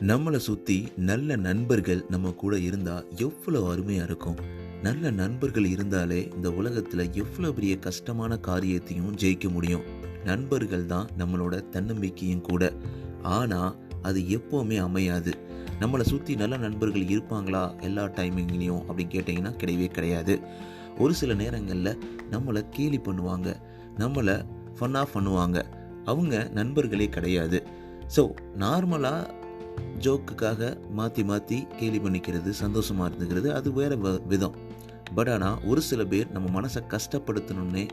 நம்மளை சுற்றி நல்ல நண்பர்கள் நம்ம கூட இருந்தால் எவ்வளோ அருமையாக இருக்கும். நல்ல நண்பர்கள் இருந்தாலே இந்த உலகத்தில் எவ்வளோ பெரிய கஷ்டமான காரியத்தையும் ஜெயிக்க முடியும். நண்பர்கள் தான் நம்மளோட தன்னம்பிக்கையும் கூட. ஆனால் அது எப்போவுமே அமையாது. நம்மளை சுற்றி நல்ல நண்பர்கள் இருப்பாங்களா எல்லா டைமிங்லேயும் அப்படின்னு கேட்டிங்கன்னா கிடையவே கிடையாது. ஒரு சில நேரங்களில் நம்மளை கேலி பண்ணுவாங்க, நம்மளை ஃபன்னாக பண்ணுவாங்க. அவங்க நண்பர்களே கிடையாது. ஸோ நார்மலாக ஜோக்குக்காக மாற்றி மாற்றி கேலி பண்ணிக்கிறது, சந்தோஷமாக இருந்துக்கிறது, அது வேறு விதம். பட் ஆனால் ஒரு சில பேர் நம்ம மனசை கஷ்டப்படுத்தணுன்னே,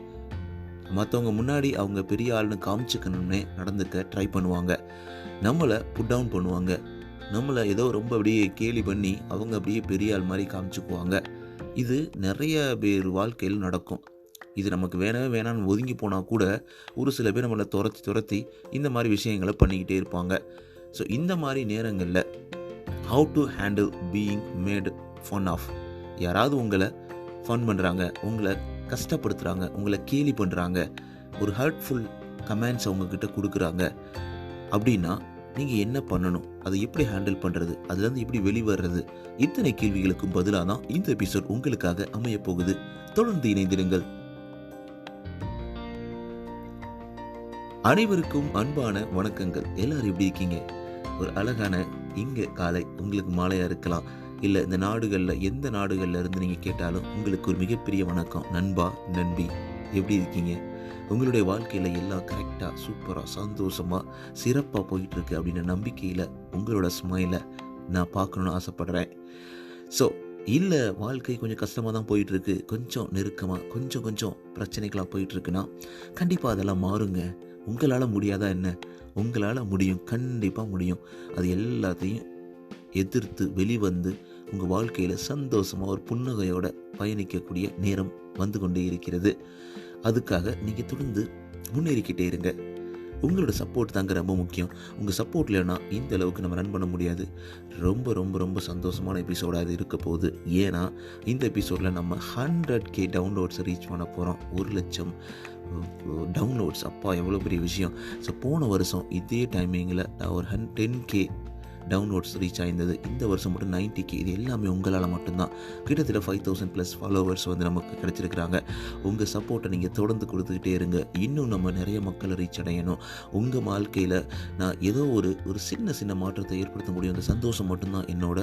மற்றவங்க முன்னாடி அவங்க பெரிய ஆள்னு காமிச்சிக்கணுன்னே நடந்துக்க ட்ரை பண்ணுவாங்க. நம்மளை புட் டவுன் பண்ணுவாங்க. நம்மளை ஏதோ ரொம்ப அப்படியே கேலி பண்ணி அவங்க அப்படியே பெரிய ஆள் மாதிரி காமிச்சிக்குவாங்க. இது நிறைய பேர் வாழ்க்கையில் நடக்கும். இது நமக்கு வேணவே வேணான்னு ஒதுங்கி போனால் கூட ஒரு சில பேர் நம்மளை துரத்தி இந்த மாதிரி விஷயங்களை பண்ணிக்கிட்டே இருப்பாங்க. ஸோ இந்த மாதிரி நேரங்களில் how to handle being made fun of. யாராவது உங்களை ஃபன் பண்ணுறாங்க, உங்களை கஷ்டப்படுத்துகிறாங்க, உங்களை கேலி பண்ணுறாங்க, ஒரு ஹர்ட்ஃபுல் கமெண்ட்ஸ் அவங்கக்கிட்ட கொடுக்குறாங்க அப்படின்னா நீங்கள் என்ன பண்ணணும், அதை எப்படி ஹேண்டில் பண்ணுறது, அதுலேருந்து எப்படி வெளிவர்றது, இத்தனை கேள்விகளுக்கும் பதிலாக தான் இந்த எபிசோட் உங்களுக்காக அமையப்போகுது. தொடர்ந்து இணைந்திருங்கள். அனைவருக்கும் அன்பான வணக்கங்கள். எல்லாரும் எப்படி இருக்கீங்க? ஒரு அழகான இங்கே காலை, உங்களுக்கு மாலையாக இருக்கலாம், இல்லை இந்த நாடுகளில் எந்த நாடுகளில் இருந்து நீங்கள் கேட்டாலும் உங்களுக்கு ஒரு மிகப்பெரிய வணக்கம். நண்பா, நண்பி, எப்படி இருக்கீங்க? உங்களுடைய வாழ்க்கையில் எல்லாம் கரெக்டாக, சூப்பராக, சந்தோஷமாக, சிறப்பாக போயிட்டுருக்கு அப்படின்ற நம்பிக்கையில் உங்களோட ஸ்மைலை நான் பார்க்கணுன்னு ஆசைப்பட்றேன். ஸோ இல்லை, வாழ்க்கை கொஞ்சம் கஷ்டமாக தான் போயிட்டுருக்கு, கொஞ்சம் நெருக்கமாக, கொஞ்சம் பிரச்சனைகளாக போயிட்டுருக்குன்னா கண்டிப்பாக அதெல்லாம் மாறுங்க. உங்களால் முடியாதா என்ன? உங்களால் முடியும், கண்டிப்பாக முடியும். அது எல்லாத்தையும் எதிர்த்து வெளிவந்து உங்கள் வாழ்க்கையில் சந்தோஷமாக ஒரு புன்னகையோடு பயணிக்கக்கூடிய நேரம் வந்து கொண்டே இருக்கிறது. அதுக்காக நீங்கள் தொடர்ந்து முன்னேறிக்கிட்டே இருங்க. உங்களோட சப்போர்ட் தாங்க ரொம்ப முக்கியம். உங்கள் சப்போர்ட் இல்லைன்னா இந்த அளவுக்கு நம்ம ரன் பண்ண முடியாது. ரொம்ப ரொம்ப ரொம்ப சந்தோஷமான எபிசோடாக இது இருக்க போகுது. ஏன்னா இந்த எபிசோடில் நம்ம 100K டவுன்லோட்ஸை ரீச் பண்ண போகிறோம். 1,00,000 டவுன்லோட்ஸ். அப்பா, எவ்வளோ பெரிய விஷயம். ஸோ போன வருஷம் இதே டைமிங்கில் ஒரு 10K டவுன்லோட்ஸ் ரீச் ஆயிருந்தது. இந்த வருஷம் மட்டும் 90K. இது எல்லாமே உங்களால் மட்டும்தான். கிட்டத்தட்ட 5,000+ ஃபாலோவர்ஸ் வந்து நமக்கு கிடச்சிருக்கிறாங்க. உங்கள் சப்போர்ட்டை நீங்கள் தொடர்ந்து கொடுத்துக்கிட்டே இருங்க. இன்னும் நம்ம நிறைய மக்களை ரீச் அடையணும். உங்கள் வாழ்க்கையில் நான் ஏதோ ஒரு சின்ன மாற்றத்தை ஏற்படுத்த முடியும். அந்த சந்தோஷம் மட்டும்தான் என்னோட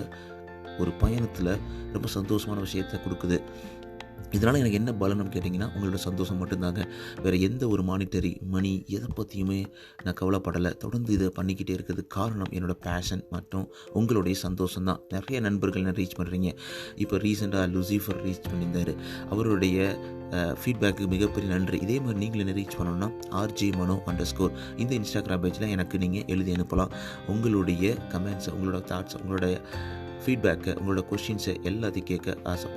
ஒரு பயணத்தில் ரொம்ப சந்தோஷமான விஷயத்தை கொடுக்குது. இதனால் எனக்கு என்ன பலன்னு கேட்டிங்கன்னா, உங்களோட சந்தோஷம் மட்டும்தாங்க. வேறு எந்த ஒரு மானிட்டரி மணி எதை பற்றியுமே நான் கவலைப்படலை. தொடர்ந்து இதை பண்ணிக்கிட்டே இருக்கிறதுக்கு காரணம் என்னோடய பேஷன் மற்றும் உங்களுடைய சந்தோஷம் தான். நிறைய நண்பர்கள் நான் ரீச் பண்ணுறீங்க. இப்போ ரீசெண்டாக லூசிஃபர் ரீச் பண்ணியிருந்தார். அவருடைய ஃபீட்பேக்கு மிகப்பெரிய நன்றி. இதே மாதிரி நீங்கள் என்ன ரீச் பண்ணணும்னா RJ_Mano_ இந்த இன்ஸ்டாகிராம் பேஜில் எனக்கு நீங்கள் எழுதி அனுப்பலாம். உங்களுடைய கமெண்ட்ஸை, உங்களோட தாட்ஸ், உங்களுடைய ஃபீட்பேக்கை, உங்களோட கொஷின்ஸை எல்லாத்தையும் கேட்க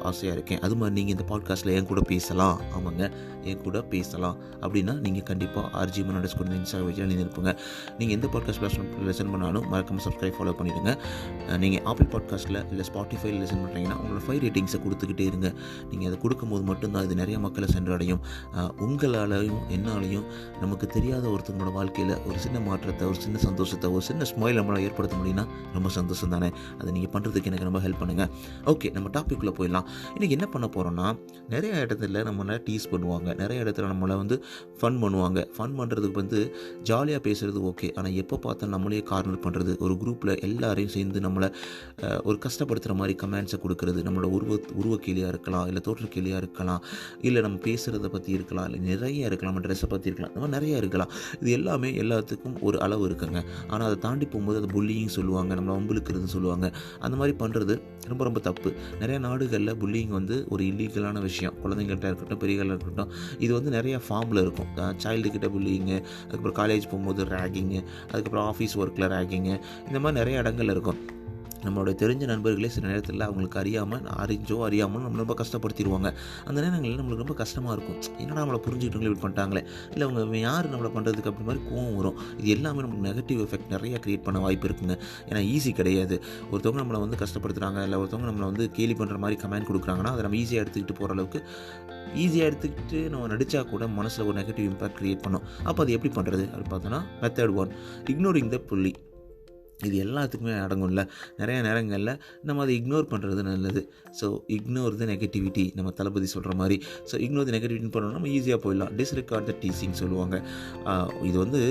ஆசையாக இருக்கேன். அது மாதிரி நீங்கள் இந்த பாட்காஸ்ட்டில் என் கூட பேசலாம். ஆமாங்க, என் கூட பேசலாம் அப்படின்னா நீங்கள் கண்டிப்பாக RJ_Mano_ இந்த இன்ஸ்டாகிராம் பேஜில் நீங்கள் இருப்பீங்க. நீங்கள் எந்த பாட்காஸ்ட் பிளாட்ஃபார்ம் லிசன் பண்ணாலும் மறக்காமல் சப்ஸ்கிரைப், ஃபாலோ பண்ணிவிடுங்க. நீங்கள் ஆப்பிள் பாட்காஸ்ட்டில் இல்லை ஸ்பாட்டிஃபைல லிசன் பண்ணுறீங்கன்னா உங்களோட 5 ரேட்டிங்ஸை கொடுத்துக்கிட்டே இருங்க. நீங்கள் அதை கொடுக்கும்போது மட்டும்தான் இது நிறைய மக்களை சென்றடையும். உங்களாலையும் என்னாலையும் நமக்கு தெரியாத ஒருத்தவங்களோட வாழ்க்கையில் ஒரு சின்ன மாற்றத்தை, ஒரு சின்ன சந்தோஷத்தை, ஒரு சின்ன ஸ்மைல் நம்மளால் ஏற்படுத்த முடியும்னா ரொம்ப சந்தோஷம் தானே. அதை நீங்கள் பண்ணுறதுக்கு எனக்கு ரொம்ப ஹெல்ப் பண்ணுங்கள். ஓகே, நம்ம டாபிக்குள்ளே போயிடலாம். இன்றைக்கி என்ன பண்ண போகிறோன்னா, நிறைய இடத்துல நம்மளை டீஸ் பண்ணுவாங்க, நிறைய இடத்துல நம்மளை வந்து ஃபன் பண்ணுவாங்க. ஃபன் பண்ணுறதுக்கு வந்து ஜாலியாக பேசுகிறது ஓகே. ஆனால் எப்போ பார்த்தாலும் நம்மளே கார்னர் பண்ணுறது, ஒரு குரூப்பில் எல்லாரையும் சேர்ந்து நம்மளை ஒரு கஷ்டப்படுத்துகிற மாதிரி கமெண்ட்ஸை கொடுக்குறது, நம்மளோட உருவ கேலியாக இருக்கலாம், இல்லை தோற்ற கேலியாக இருக்கலாம், இல்லை நம்ம பேசுகிறத பற்றி இருக்கலாம், இல்லை நிறைய இருக்கலாம், நம்ம ட்ரெஸ்ஸை பற்றி இருக்கலாம், இந்த மாதிரி நிறைய இருக்கலாம். இது எல்லாமே எல்லாத்துக்கும் ஒரு அளவு இருக்குங்க. ஆனால் அதை தாண்டி போகும்போது அது புல்லிங் சொல்லுவாங்க, நம்மளை வம்புழுக்கிறதுன்னு சொல்லுவாங்க. அந்த மாதிரி பண்ணுறது ரொம்ப ரொம்ப தப்பு. நிறைய நாடுகளில் புல்லிங் வந்து ஒரு இல்லீகலான விஷயம். குழந்தைங்கள்ட்ட இருக்கட்டும், பெரியவர்களாக இருக்கட்டும், இது வந்து நிறைய ஃபார்மில் இருக்கும். சைல்டுக்கிட்ட புல்லிங்கு, அதுக்கப்புறம் காலேஜ் போகும்போது ரேகிங்கு, அதுக்கப்புறம் ஆஃபீஸ் ஒர்க்கில் ரேகிங்கு, இந்த மாதிரி நிறைய இடங்கள் இருக்கும். நம்மளோட தெரிஞ்ச நண்பர்களே சில நேரத்தில் அவங்களுக்கு அறியாமல் நம்மளை ரொம்ப கஷ்டப்படுத்திடுவாங்க. அந்த நேரங்களில் நம்மளுக்கு ரொம்ப கஷ்டமாக இருக்கும். என்னடா நம்மளை புரிஞ்சுக்கிட்டவங்களே இப்படி பண்ணிட்டாங்களே, இல்லை அவங்க யார் நம்மளை பண்ணுறதுக்கு அப்படி மாதிரி கோவம் வரும். இது எல்லாமே நமக்கு நெகட்டிவ் எஃபெக்ட் நிறைய க்ரியேட் பண்ண வாய்ப்பு இருக்குங்க. ஏன்னா ஈஸி கிடையாது. ஒருத்தவங்க நம்மளை வந்து கஷ்டப்படுத்துகிறாங்க, இல்லை ஒருத்தவங்க நம்மளை வந்து கேலி பண்ணுற மாதிரி கமெண்ட் கொடுக்குறாங்கன்னா அதை நம்ம ஈஸியாக எடுத்துக்கிட்டு போகிற அளவுக்கு நம்ம நடித்தா கூட மனசில் ஒரு நெகட்டிவ் இம்பேக்ட் க்ரியேட் பண்ணோம். அப்போ அது எப்படி பண்ணுறது அப்படின்னு பார்த்தோன்னா, மெத்தட் 1, இக்னோரிங் த புல்லி. இது எல்லாத்துக்குமே அடங்கும்ல. நிறைய நேரங்கள்ல நம்ம அதை இக்னோர் பண்ணுறது நல்லது. ஸோ இக்னோர் த நெகட்டிவிட்டி, நம்ம தளபதி சொல்கிற மாதிரி. ஸோ இக்னோர் த நெகட்டிவிட்டின்னு பண்ணோம்னா நம்ம ஈஸியாக போயிடலாம். டிஸ்ரிகார்ட் த டீசிங் சொல்லுவாங்க. இது வந்து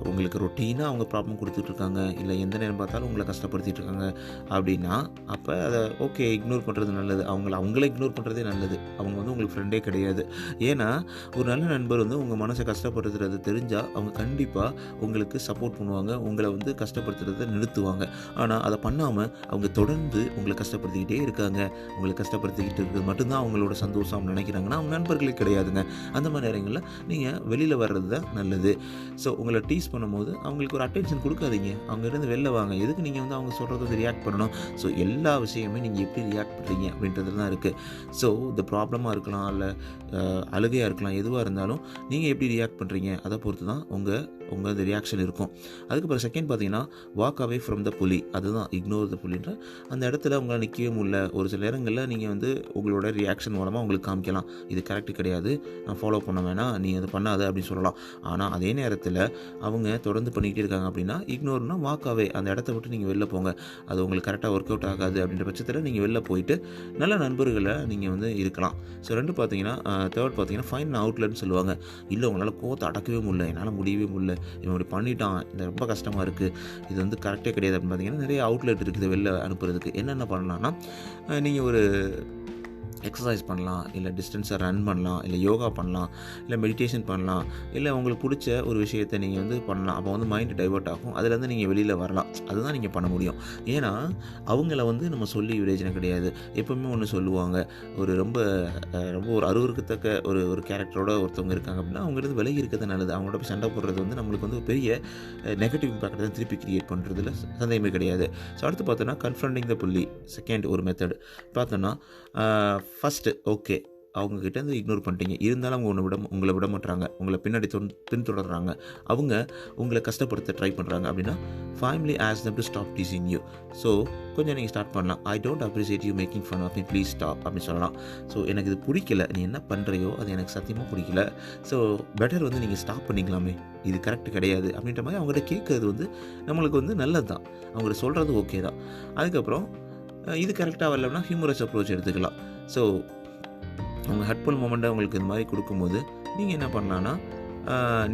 உங்களுக்கு ரொட்டீனாக அவங்க ப்ராப்ளம் கொடுத்துட்ருக்காங்க, இல்லை எந்த நேரம் பார்த்தாலும் உங்களை கஷ்டப்படுத்திட்டு இருக்காங்க அப்படின்னா, அப்போ அதை ஓகே இக்னோர் பண்ணுறது நல்லது. அவங்களே இக்னோர் பண்ணுறதே நல்லது. அவங்க வந்து உங்களுக்கு ஃப்ரெண்டே கிடையாது. ஏன்னா ஒரு நல்ல நண்பர் வந்து உங்கள் மனசை கஷ்டப்படுத்துறது தெரிஞ்சால் அவங்க கண்டிப்பாக உங்களுக்கு சப்போர்ட் பண்ணுவாங்க, உங்களை வந்து கஷ்டப்படுத்துறதை நிறுத்துவாங்க. ஆனால் அதை பண்ணாமல் அவங்க தொடர்ந்து உங்களை கஷ்டப்படுத்திக்கிட்டே இருக்காங்க. உங்களை கஷ்டப்படுத்திக்கிட்டு இருக்கிறது மட்டும்தான் அவங்களோட சந்தோஷம் நினைக்கிறாங்கன்னா அவங்க நண்பர்களே கிடையாதுங்க. அந்த மாதிரி நேரங்களில் நீங்கள் வெளியில் வர்றது தான் நல்லது. ஸோ உங்களை டீஸ் பண்ணும்போது அவங்களுக்கு ஒரு அட்டென்ஷன் கொடுக்காதீங்க. அவங்ககிட்ட வெளில வாங்க. எதுக்கு நீங்கள் வந்து அவங்க சொல்கிறத வந்து ரியாக்ட் பண்ணணும்? ஸோ எல்லா விஷயமே நீங்கள் எப்படி ரியாக்ட் பண்ணுறீங்க அப்படின்றது தான் இருக்குது. ஸோ இந்த ப்ராப்ளமாக இருக்கலாம், இல்லை அழுகையாக இருக்கலாம், எதுவாக இருந்தாலும் நீங்கள் எப்படி ரியாக்ட் பண்ணுறீங்க அதை பொறுத்து தான் உங்கள் இந்த ரியாக்ஷன் இருக்கும். அதுக்கப்புறம் செகண்ட் பார்த்தீங்கன்னா வாக் அவே ஃப்ரம் த புலி. அதுதான் இக்னோர் த புலின்ற அந்த இடத்துல உங்களால் நிற்கவே முடியல. ஒரு சில நேரங்களில் நீங்கள் வந்து உங்களோட ரியாக்ஷன் மூலமாக உங்களுக்கு காமிக்கலாம், இது கரெக்டு கிடையாது, நான் ஃபாலோ பண்ண வேணாம், நீ அதை பண்ணாத அப்படின்னு சொல்லலாம். ஆனால் அதே நேரத்தில் அவங்க தொடர்ந்து பண்ணிக்கிட்டே இருக்காங்க அப்படின்னா இக்னோர்னா வாக் அவே, அந்த இடத்த விட்டு நீங்கள் வெளில போங்க. அது உங்களுக்கு கரெக்டாக ஒர்க் அவுட் ஆகாது அப்படின்ற பட்சத்தில் நீங்கள் வெளில போயிட்டு நல்ல நண்பர்களை நீங்கள் வந்து இருக்கலாம். ஸோ ரெண்டு பார்த்தீங்கன்னா தேர்ட் பார்த்தீங்கன்னா ஃபைன் அவுட்லெட்னு சொல்லுவாங்க. இல்லை உங்களால் கோவத்தை அடக்கவே முடியல, என்னால் முடியவே முடியல, இவன் இப்படி பண்ணிட்டான், இது ரொம்ப கஷ்டமாக இருக்குது, இது வந்து கரெக்டே கிடையாது அப்படின்னு பார்த்தீங்கன்னா நிறைய அவுட்லெட் இருக்குது வெளில அனுப்புறதுக்கு. என்னென்ன பண்ணலான்னா, நீங்கள் ஒரு எக்ஸசைஸ் பண்ணலாம், இல்லை டிஸ்டன்ஸை ரன் பண்ணலாம், இல்லை யோகா பண்ணலாம், இல்லை மெடிடேஷன் பண்ணலாம், இல்லை உங்களுக்கு பிடிச்ச ஒரு விஷயத்தை நீங்கள் வந்து பண்ணலாம். அப்போ வந்து மைண்டு டைவர்ட் ஆகும், அதுலேருந்து நீங்கள் வெளியில் வரலாம். அதுதான் நீங்கள் பண்ண முடியும். ஏன்னா அவங்கள வந்து நம்ம சொல்லி பிரயோஜனம் கிடையாது. எப்போவுமே ஒன்று சொல்லுவாங்க, ரொம்ப ஒரு அருவருக்கத்தக்க ஒரு கேரக்டரோட ஒருத்தவங்க இருக்காங்க அப்படின்னா அவங்களுக்கு விலகி இருக்கிறது நல்லது. அவங்களோட போய் சண்டை போடுறது வந்து நம்மளுக்கு வந்து பெரிய நெகட்டிவ் இம்பாக்ட் தான் திருப்பி கிரியேட் பண்ணுறதுல சந்தேகமே கிடையாது. ஸோ அடுத்து பார்த்தோன்னா கன்ஃபரண்டிங் த புள்ளி, செகண்ட் ஒரு மெத்தட் பார்த்தோன்னா, ஃபஸ்ட்டு ஓகே அவங்கக்கிட்ட வந்து இக்னோர் பண்ணிட்டீங்க, இருந்தாலும் அவங்க உங்களை விட மாட்டுறாங்க, உங்களை பின்னாடி பின்தொடர்றாங்க, அவங்க உங்களை கஷ்டப்படுத்த ட்ரை பண்ணுறாங்க அப்படின்னா finally ask them to stop teasing you. So கொஞ்சம் நீங்கள் ஸ்டார்ட் பண்ணலாம். I don't appreciate you making fun of me, please stop அப்படின்னு சொல்லலாம். ஸோ எனக்கு இது பிடிக்கல, நீ என்ன பண்ணுறையோ அது எனக்கு சத்தியமாக பிடிக்கல, ஸோ பெட்டர் வந்து நீங்கள் ஸ்டாப் பண்ணிக்கலாமே, இது கரெக்ட் கிடையாது அப்படின்ற மாதிரி அவங்கள்ட்ட கேட்குறது வந்து நம்மளுக்கு வந்து நல்லது தான். அவங்கள்ட்ட சொல்கிறது ஓகே தான். அதுக்கப்புறம் இது கரெக்டாக வரலன்னா ஹியூமரஸ் அப்ரோச் எடுத்துக்கலாம். ஸோ அவங்க ஹர்ட்ஃபுல் மொமெண்ட்டை உங்களுக்கு இந்த மாதிரி கொடுக்கும்போது நீங்கள் என்ன பண்ணலான்னா,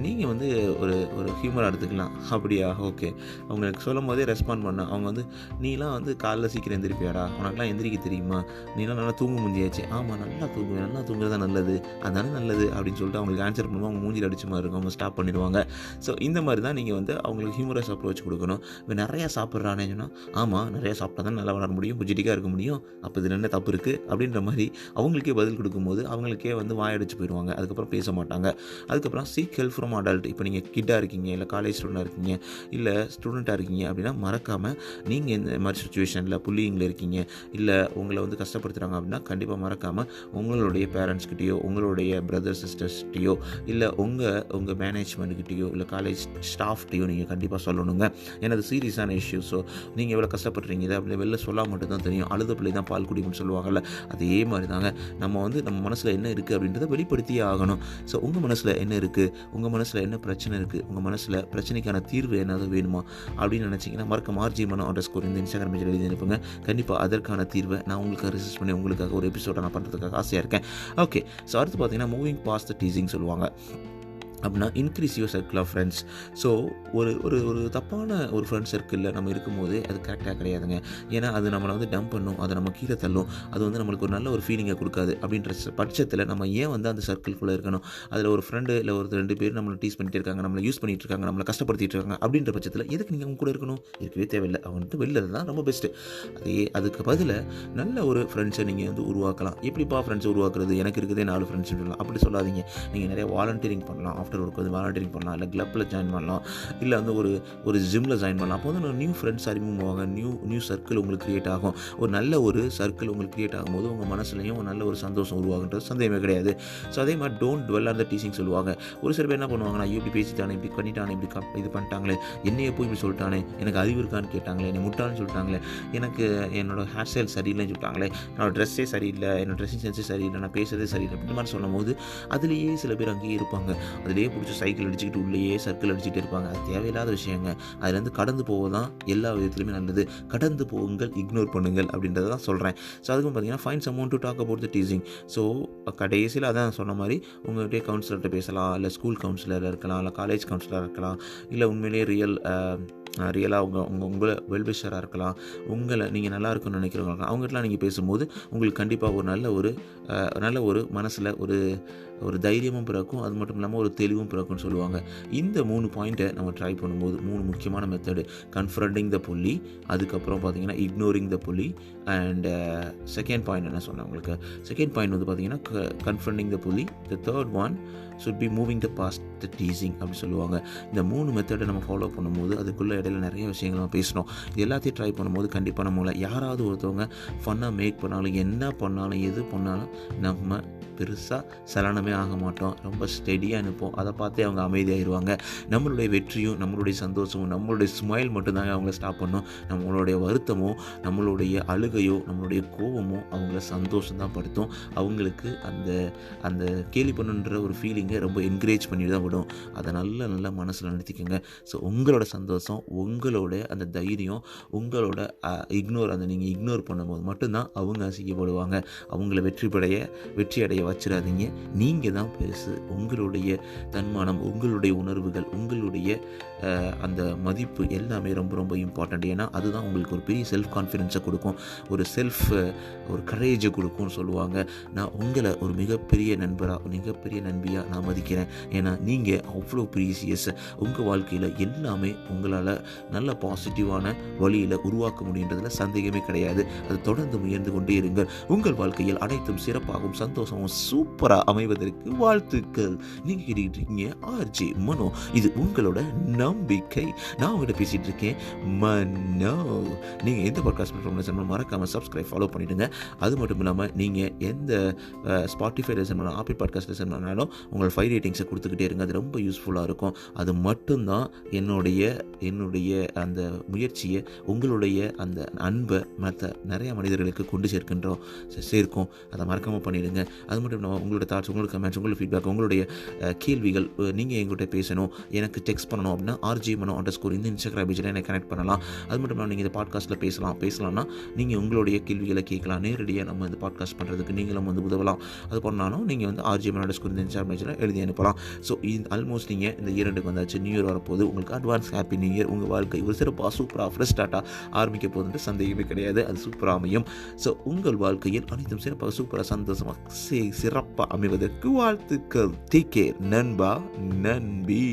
நீங்கள் வந்து ஒரு ஹியூமராக எடுத்துக்கலாம். அப்படியா, ஓகே, அவங்களுக்கு சொல்லும் போதே ரெஸ்பாண்ட் பண்ண. அவங்க வந்து நீலாம் வந்து காலைல சீக்கிரம் எந்திரிப்பியாடா, உனக்குலாம் எந்திரிக்க தெரியுமா, நீலாம் நல்லா தூங்க முடியாச்சு, ஆமாம் நல்லா தூங்குவேன், நல்லா தூங்குறது தான் நல்லது, அதுதானே நல்லது அப்படின்னு சொல்லிட்டு அவங்களுக்கு ஆன்சர் பண்ணுவோம். அவங்க மூஞ்சில் அடிச்ச மாதிரி இருக்கும், அவங்க ஸ்டாப் பண்ணிடுவாங்க. ஸோ இந்த மாதிரி தான் நீங்கள் வந்து அவங்களுக்கு ஹியூமரஸ் அப்ரோச் கொடுக்கணும். இப்போ நிறையா சாப்பிட்றானே சொன்னால், ஆமாம் நிறையா சாப்பிட்டா தான் நல்லா வளர முடியும், புஜிட்டிக்காக இருக்க முடியும், அப்போ இது என்ன தப்பு இருக்குது அப்படின்ற மாதிரி அவங்களுக்கே பதில் கொடுக்கும்போது அவங்களுக்கே வந்து வாயடிச்சு போயிடுவாங்க. அதுக்கப்புறம் பேச மாட்டாங்க. அதுக்கப்புறம் சீக் ஹெல்ப் ஃப்ரம் அடல்ட். இப்போ நீங்கள் கிட்டாக இருக்கீங்க, இல்லை காலேஜ் ஸ்டூடெண்டாக இருக்கீங்க, இல்லை ஸ்டூடெண்ட்டாக இருக்கீங்க அப்படின்னா மறக்காமல் நீங்கள் இந்த மாதிரி சுச்சுவேஷனில் புல்லிங்கில் இருக்கீங்க, இல்லை உங்களை வந்து கஷ்டப்படுத்துகிறாங்க அப்படின்னா கண்டிப்பாக மறக்காமல் உங்களுடைய பேரண்ட்ஸ்கிட்டையோ, உங்களுடைய பிரதர் சிஸ்டர்ஸ்கிட்டையோ, இல்லை உங்கள் மேனேஜ்மெண்ட்கிட்டையோ, இல்லை காலேஜ் ஸ்டாஃப்கிட்டையோ நீங்கள் கண்டிப்பாக சொல்லணுங்க. ஏன்னா அது சீரியஸான இஷ்யூ. ஸோ நீங்கள் எவ்வளோ கஷ்டப்படுறீங்க இதை அப்படி வெளில சொல்லாமல் மட்டும் தான் தெரியும். அழுத பிள்ளை தான் பால் குடிக்கும்னு சொல்லுவாங்கள்ல, அதே மாதிரி தாங்க நம்ம வந்து நம்ம மனசில் என்ன இருக்குது அப்படின்றத வெளிப்படுத்தியே ஆகணும். ஸோ உங்கள் மனசில் என்ன இருக்குது, உங்கள் மனசில் என்ன பிரச்சனை இருக்குது, உங்கள் மனசில் பிரச்சனைக்கான தீர்வு என்னது வேணுமா அப்படின்னு நினச்சிங்கன்னா மறக்க _மனோ__ இந்த இன்ஸ்டாகிராம் பேஜில் எழுதி அனுப்புங்க. கண்டிப்பாக அதற்கான தீர்வை நான் உங்களுக்கு ரிசர்ச் பண்ணி உங்களுக்காக ஒரு எபிசோடை நான் பண்ணுறதுக்காக ஆசையாக இருக்கேன். ஓகே, ஸோ அடுத்து பார்த்தீங்கன்னா மூவிங் பாஸ்ட் த டீசிங் சொல்லுவாங்க. அப்படின்னா increase your circle of friends. So ஒரு தப்பான ஒரு ஃப்ரெண்ட் சர்க்கிளில் நம்ம இருக்கும்போது அது கரெக்டாக கிடையாதுங்க. ஏன்னா அது நம்மளை வந்து டம்ப் பண்ணும், அதை நம்ம கீழே தள்ளும், அது வந்து நம்மளுக்கு ஒரு நல்ல ஒரு ஃபீலிங்கை கொடுக்காது. அப்படின்ற பட்சத்தில் நம்ம ஏன் வந்து அந்த சர்க்கிள்குள்ளே இருக்கணும்? அதில் ஒரு ஃப்ரெண்டு இல்லை ஒரு 2 பேர் நம்மளை டீஸ் பண்ணிட்டு இருக்காங்க, நம்மளை யூஸ் பண்ணிட்டு இருக்காங்க, நம்மளை கஷ்டப்படுத்திட்டு இருக்காங்க அப்படின்ற பட்சத்தில் எதுக்கு நீங்கள் அவங்க கூட இருக்கணும்? இருக்கவே தேவையில்லை. அவங்க வந்து வெளில தான் ரொம்ப பெஸ்ட்டு. அதுக்கு பதிலாக நல்ல ஒரு ஃப்ரெண்ட்ஸை நீங்கள் வந்து உருவாக்கலாம். எப்படிப்பா ஃப்ரெண்ட்ஸை உருவாக்குறது? எனக்கு இருக்குதே 4 ஃப்ரெண்ட்ஸ் சொல்லலாம், அப்படி சொல்லாதீங்க. நீங்கள் நிறைய வாலண்டியரிங் பண்ணலாம், ஆஃப்டர் ஒர்க் வந்து வாலண்டியரிங் பண்ணலாம், இல்லை கிளப்பில் ஜாயின் பண்ணலாம், இல்லை வந்து ஒரு ஜிம்மில் ஜாயின் பண்ணலாம். அப்போ வந்து நியூ ஃப்ரெண்ட்ஸ் அறிமுகமாகும், நியூ சர்க்கிள் உங்களுக்கு க்ரியேட் ஆகும். ஒரு நல்ல ஒரு சர்க்கிள் உங்களுக்கு க்ரியேட் ஆகும்போது உங்கள் மனசுலையும் ஒரு நல்ல ஒரு சந்தோஷம் உருவாகுன்றது சந்தேகமே கிடையாது. ஸோ அதே மாதிரி don't dwell on the teasing சொல்லுவாங்க. ஒரு சில பேர் என்ன பண்ணுவாங்கன்னா, இப்படி பேசிட்டானே, இப்படி பண்ணிட்டானே, இப்படி இது பண்ணிட்டாங்களே, என்னையை போய் இப்படி சொல்லிட்டானே, எனக்கு அறிவு இருக்கான்னு கேட்டாங்களே, என்னை முட்டான்னு சொல்லிட்டாங்களே, எனக்கு என்னோட ஹேர் ஸ்டைல் சரியில்லைன்னு சொல்லிட்டாங்களே, என்னோட ட்ரெஸ்ஸே சரியில்லை, என்னோட ட்ரெஸ்ஸிங் சென்ஸே சரியில்லை, நான் பேசுறதே சரியில்லை, இந்த மாதிரி சொல்லும் போது அதுலேயே சில பேர் அங்கேயே இருப்பாங்க. அதிலே அதிலேயே பிடிச்சி சைக்கிள் அடிச்சுக்கிட்டு உள்ளேயே சர்க்கிள் அடிச்சுட்டு இருப்பாங்க. அது தேவையில்லாத விஷயங்க. அதுலேருந்து கடந்து போக தான் எல்லா விதத்துலையுமே நல்லது. கடந்து போகுங்கள், இக்னோர் பண்ணுங்கள் அப்படின்றத தான் சொல்கிறேன். ஸோ அதுக்கும் பார்த்தீங்கன்னா find someone to talk about the teasing. So கடைசியில் அதான் சொன்ன மாதிரி உங்கள்கிட்ட கவுன்சிலர்கிட்ட பேசலாம், இல்லை ஸ்கூல் கவுன்சிலர் இருக்கலாம், இல்லை காலேஜ் கவுன்சிலராக இருக்கலாம், இல்லை உண்மையிலேயே ரியலாக உங்களை வெல்விஷராக இருக்கலாம், உங்களை நீங்கள் நல்லா இருக்குன்னு நினைக்கிறவங்க இருக்கலாம். அவங்ககிட்டலாம் நீங்கள் பேசும்போது உங்களுக்கு கண்டிப்பாக ஒரு நல்ல ஒரு மனசில் ஒரு தைரியமும் பிறக்கும். அது மட்டும் இல்லாமல் ஒரு தெளிவும் பிறக்கும்னு சொல்லுவாங்க. இந்த 3 பாயிண்ட்டை நம்ம ட்ரை பண்ணும்போது 3 முக்கியமான மெத்தடு: கன்ஃபரண்டிங் த புல்லி, அதுக்கப்புறம் பார்த்தீங்கன்னா ignoring the bully, and second point என்ன சொன்னேன் உங்களுக்கு, செகண்ட் பாயிண்ட் வந்து பார்த்தீங்கன்னா confronting the bully. The third one should be moving the past the teasing அப்படின்னு சொல்லுவாங்க. இந்த 3 மெத்தடை நம்ம ஃபாலோ பண்ணும்போது அதுக்குள்ளே இடையில நிறைய விஷயங்கள் நம்ம பேசணும். இது எல்லாத்தையும் ட்ரை பண்ணும்போது கண்டிப்பாக நம்மளை யாராவது ஒருத்தவங்க ஃபன்னாக மேக் பண்ணாலும், என்ன பண்ணாலும், எது பண்ணாலும் நம்ம பெருசாக சலனமே ஆக மாட்டோம். ரொம்ப ஸ்டெடியாக அனுப்போம். அதை பார்த்தே அவங்க அமைதியாகிடுவாங்க. நம்மளுடைய வெற்றியும் நம்மளுடைய சந்தோஷமும் நம்மளுடைய ஸ்மைல் மட்டும்தாங்க அவங்கள ஸ்டாப் பண்ணும். நம்மளுடைய வருத்தமோ, நம்மளுடைய அழுகையோ, நம்மளுடைய கோபமோ அவங்கள சந்தோஷம்தான் படுத்தும். அவங்களுக்கு அந்த கேலி பண்ணுன்ற ஒரு ஃபீலிங்கை ரொம்ப என்கரேஜ் பண்ணிட்டு தான் விடும். அதை நல்லா மனசில் நிறுத்திக்கோங்க. ஸோ உங்களோட சந்தோஷம், உங்களோட அந்த தைரியம், உங்களோட நீங்கள் இக்னோர் பண்ணும்போது மட்டும்தான் அவங்க அசிங்கப்படுவாங்க. அவங்கள வெற்றி அடைய வச்சிடாதீங்க. நீங்கள் தான் பெருசு. உங்களுடைய தன்மானம், உங்களுடைய உணர்வுகள், உங்களுடைய அந்த மதிப்பு எல்லாமே ரொம்ப ரொம்ப இம்பார்ட்டண்ட். ஏன்னா அதுதான் உங்களுக்கு ஒரு பெரிய செல்ஃப் கான்ஃபிடென்ஸை கொடுக்கும், ஒரு கரேஜை கொடுக்கும்னு சொல்லுவாங்க. நான் உங்களை ஒரு மிகப்பெரிய நண்பியாக நான் மதிக்கிறேன். ஏன்னா நீங்கள் அவ்வளோ ப்ரீசியஸ். உங்கள் வாழ்க்கையில் எல்லாமே உங்களால் நல்ல பாசிட்டிவான வழியில் உருவாக்க முடியுன்றதில் சந்தேகமே கிடையாது. அது தொடர்ந்து முயன்று கொண்டே இருங்கள். உங்கள் வாழ்க்கையில் அனைத்தும் சிறப்பாகவும் சந்தோஷமும் சூப்பராக அமைவதற்கு வாழ்த்துக்கள். நீங்கள் கேட்டுக்கிட்டு இருக்கீங்க ஆர்ஜே மனோ. இது உங்களோட நம்பிக்கை. நான் உங்கள்கிட்ட பேசிகிட்டு இருக்கேன் மனோ. நீங்கள் எந்த பாட்காஸ்ட் பிளாட்ஃபார்மில் மறக்காமல் சப்ஸ்கிரைப், ஃபாலோ பண்ணிவிடுங்க. அது மட்டும் இல்லாமல் நீங்கள் எந்த ஸ்பாட்டிஃபை லிசன் பண்ணாலும், ஆப்பிள் பாட்காஸ்ட் லிசன் பண்ணாலும் உங்கள் 5 ரேட்டிங்ஸை கொடுத்துக்கிட்டே இருங்க. அது ரொம்ப யூஸ்ஃபுல்லாக இருக்கும். அது மட்டும்தான் என்னுடைய அந்த முயற்சியை, உங்களுடைய அந்த அன்பை மற்ற நிறைய மனிதர்களுக்கு கொண்டு சேர்க்கும். அதை மறக்காமல் பண்ணிவிடுங்க. அது மட்டும் இல்லாமல் உங்களோட தாட்ஸ், உங்களோட கமெண்ட்ஸ், உங்களோட ஃபீட்பேக், உங்களுடைய கேள்விகள் நீங்கள் எங்கிட்ட பேசணும், எனக்கு டெக்ஸ்ட் பண்ணணும் அப்படின்னா RJ_Mano_ இந்த இன்ஸ்டாகிராம் பேஜில் எனக்கு கனெக்ட் பண்ணலாம். அது மட்டும் இல்லாமல் நீங்கள் இந்த பாட்காஸ்ட்டில் பேசலாம்னா நீங்கள் உங்களுடைய கேள்விகளை கேட்கலாம். நேரடியாக நம்ம இந்த பாட்காஸ்ட் பண்ணுறதுக்கு நீங்களும் வந்து உதவலாம். அது பண்ணாலும் நீங்கள் வந்து RJ_Mano_ இந்த இன்ஸ்டாகிராம் பேஜில் எழுதி அனுப்பலாம். ஸோ ஆல்மோஸ்ட் நீங்கள் இந்த இயருக்கு வந்தாச்சு. நியூ இயர் வரப்போது. உங்களுக்கு அட்வான்ஸ் ஹாப்பி நியூ இயர். உங்கள் வாழ்க்கை ஒரு சிறப்பாக சூப்பராக ஃப்ரெஷ் ஸ்டார்ட்டாக ஆரம்பிக்க போகுதுன்ற சந்தேகமே கிடையாது. அது சூப்பராக அமையும். ஸோ உங்கள் வாழ்க்கையில் அனைத்தும் சிறப்பாக சூப்பராக சந்தோஷமாக சிறப்பாக அமைவதற்கு வாழ்த்துக்கள். டேக் கேர் நண்பா, நண்பி.